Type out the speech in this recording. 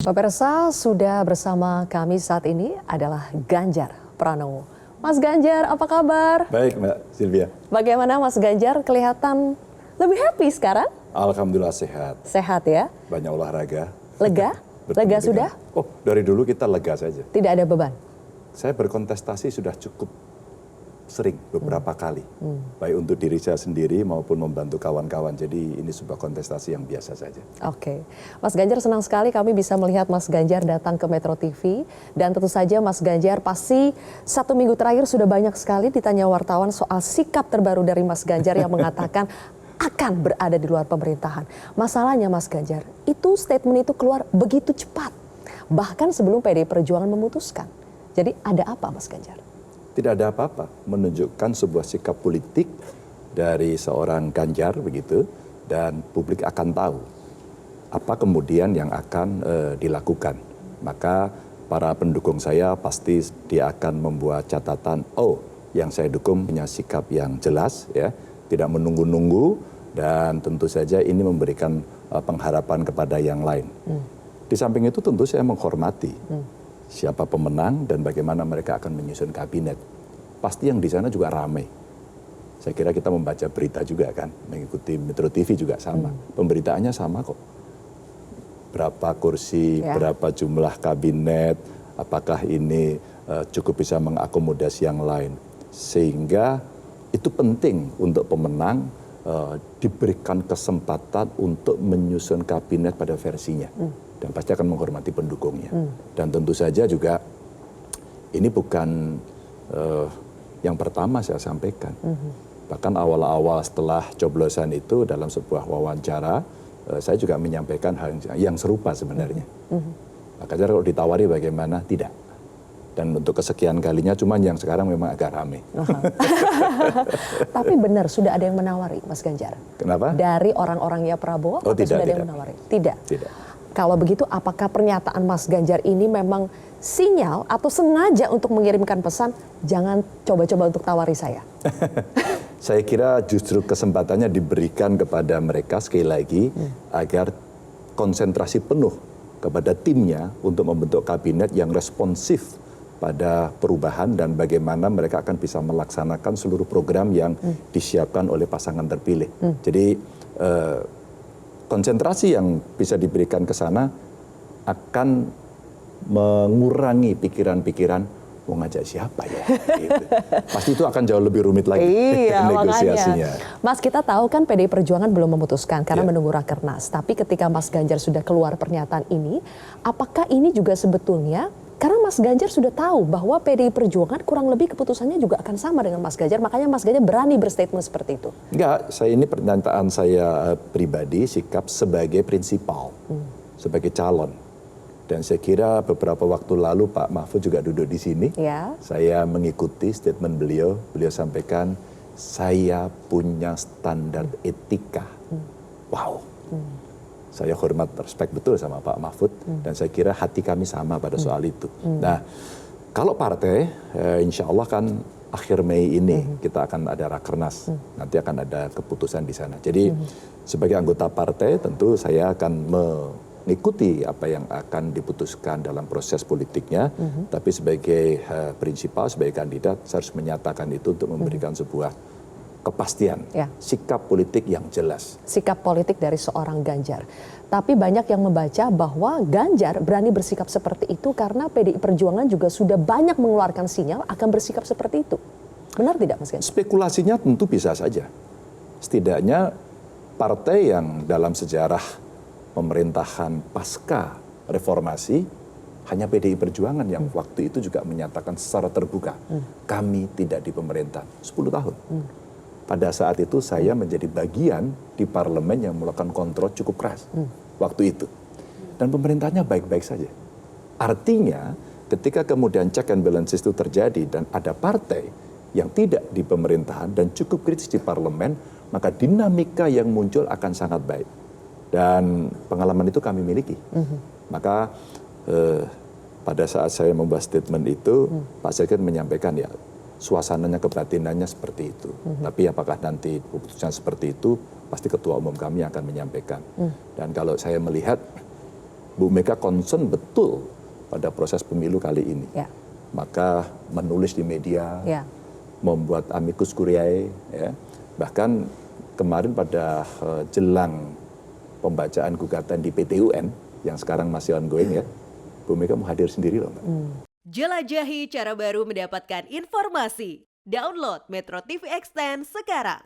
Pemirsa, sudah bersama kami saat ini adalah Ganjar Pranowo. Mas Ganjar, apa kabar? Baik, Mbak Silvia. Bagaimana Mas Ganjar, kelihatan lebih happy sekarang? Alhamdulillah sehat. Sehat ya? Banyak olahraga. Lega? Lega sudah? Oh, dari dulu kita lega saja. Tidak ada beban? Saya berkontestasi sudah cukup sering, beberapa kali. Baik untuk diri saya sendiri maupun membantu kawan-kawan. Jadi ini sebuah kontestasi yang biasa saja. Oke. Mas Ganjar, senang sekali kami bisa melihat Mas Ganjar datang ke Metro TV. Dan tentu saja Mas Ganjar pasti 1 minggu terakhir sudah banyak sekali ditanya wartawan soal sikap terbaru dari Mas Ganjar yang mengatakan akan berada di luar pemerintahan. Masalahnya Mas Ganjar, itu statement itu keluar begitu cepat. Bahkan sebelum PDI Perjuangan memutuskan. Jadi ada apa Mas Ganjar? Tidak ada apa-apa, menunjukkan sebuah sikap politik dari seorang Ganjar begitu, dan publik akan tahu apa kemudian yang akan dilakukan. Maka para pendukung saya pasti dia akan membuat catatan, oh yang saya dukung punya sikap yang jelas, ya, tidak menunggu-nunggu, dan tentu saja ini memberikan pengharapan kepada yang lain. Di samping itu tentu saya menghormati siapa pemenang dan bagaimana mereka akan menyusun kabinet. Pasti yang di sana juga ramai. Saya kira kita membaca berita juga kan, mengikuti Metro TV juga sama. Pemberitaannya sama kok. Berapa kursi, berapa jumlah kabinet, apakah ini cukup bisa mengakomodasi yang lain. Sehingga itu penting untuk pemenang diberikan kesempatan untuk menyusun kabinet pada versinya. Dan pasti akan menghormati pendukungnya. Dan tentu saja juga ini bukan yang pertama saya sampaikan. Bahkan awal-awal setelah coblosan itu dalam sebuah wawancara, saya juga menyampaikan hal yang serupa sebenarnya. Makanya kalau ditawari bagaimana, tidak. Dan untuk kesekian kalinya, cuman yang sekarang memang agak rame. Tapi benar, sudah ada yang menawari Mas Ganjar? Kenapa? Dari orang-orangnya Prabowo, atau sudah ada yang menawari? Tidak? Tidak. Kalau begitu, apakah pernyataan Mas Ganjar ini memang sinyal atau sengaja untuk mengirimkan pesan, jangan coba-coba untuk tawari saya? Saya kira justru kesempatannya diberikan kepada mereka sekali lagi, agar konsentrasi penuh kepada timnya untuk membentuk kabinet yang responsif pada perubahan dan bagaimana mereka akan bisa melaksanakan seluruh program yang disiapkan oleh pasangan terpilih. Jadi konsentrasi yang bisa diberikan ke sana akan mengurangi pikiran-pikiran mau ngajak siapa ya. Gitu. Pasti itu akan jauh lebih rumit lagi negosiasinya. Makanya. Mas, kita tahu kan PDI Perjuangan belum memutuskan karena menunggu Rakernas. Tapi ketika Mas Ganjar sudah keluar pernyataan ini, apakah ini juga sebetulnya karena Mas Ganjar sudah tahu bahwa PDI Perjuangan kurang lebih keputusannya juga akan sama dengan Mas Ganjar, makanya Mas Ganjar berani berstatement seperti itu? Enggak, ini pernyataan saya pribadi, sikap sebagai prinsipal, sebagai calon. Dan saya kira beberapa waktu lalu Pak Mahfud juga duduk di sini. Ya. Saya mengikuti statement beliau. Beliau sampaikan, saya punya standar etika. Wow. Saya hormat, respect betul sama Pak Mahfud. Dan saya kira hati kami sama pada soal itu. Nah, kalau partai, insya Allah kan akhir Mei ini kita akan ada Rakernas. Nanti akan ada keputusan di sana. Jadi sebagai anggota partai tentu saya akan mengikuti apa yang akan diputuskan dalam proses politiknya, tapi sebagai prinsipal, sebagai kandidat, saya harus menyatakan itu untuk memberikan sebuah kepastian, sikap politik yang jelas. Sikap politik dari seorang Ganjar. Tapi banyak yang membaca bahwa Ganjar berani bersikap seperti itu karena PDI Perjuangan juga sudah banyak mengeluarkan sinyal akan bersikap seperti itu. Benar tidak Mas Ganjar? Spekulasinya tentu bisa saja. Setidaknya partai yang dalam sejarah pemerintahan pasca reformasi, hanya PDI Perjuangan yang waktu itu juga menyatakan secara terbuka, kami tidak di pemerintah 10 tahun. Pada saat itu saya menjadi bagian di parlemen yang melakukan kontrol cukup keras waktu itu. Dan pemerintahnya baik-baik saja. Artinya ketika kemudian check and balances itu terjadi dan ada partai yang tidak di pemerintahan dan cukup kritis di parlemen, maka dinamika yang muncul akan sangat baik. Dan pengalaman itu kami miliki. Maka pada saat saya membuat statement itu, Pak Sekjen menyampaikan ya suasananya, kebatinannya seperti itu. Tapi apakah nanti keputusan seperti itu, pasti Ketua Umum kami akan menyampaikan. Dan kalau saya melihat Bu Mega concern betul pada proses pemilu kali ini. Ya. Maka menulis di media, Ya. membuat amicus curiae, ya. Bahkan kemarin pada jelang pembacaan gugatan di PT UN yang sekarang masih ongoing ya, Bu Mega mau hadir sendiri loh, Mbak. Jelajahi cara baru mendapatkan informasi. Download Metro TV Extend sekarang.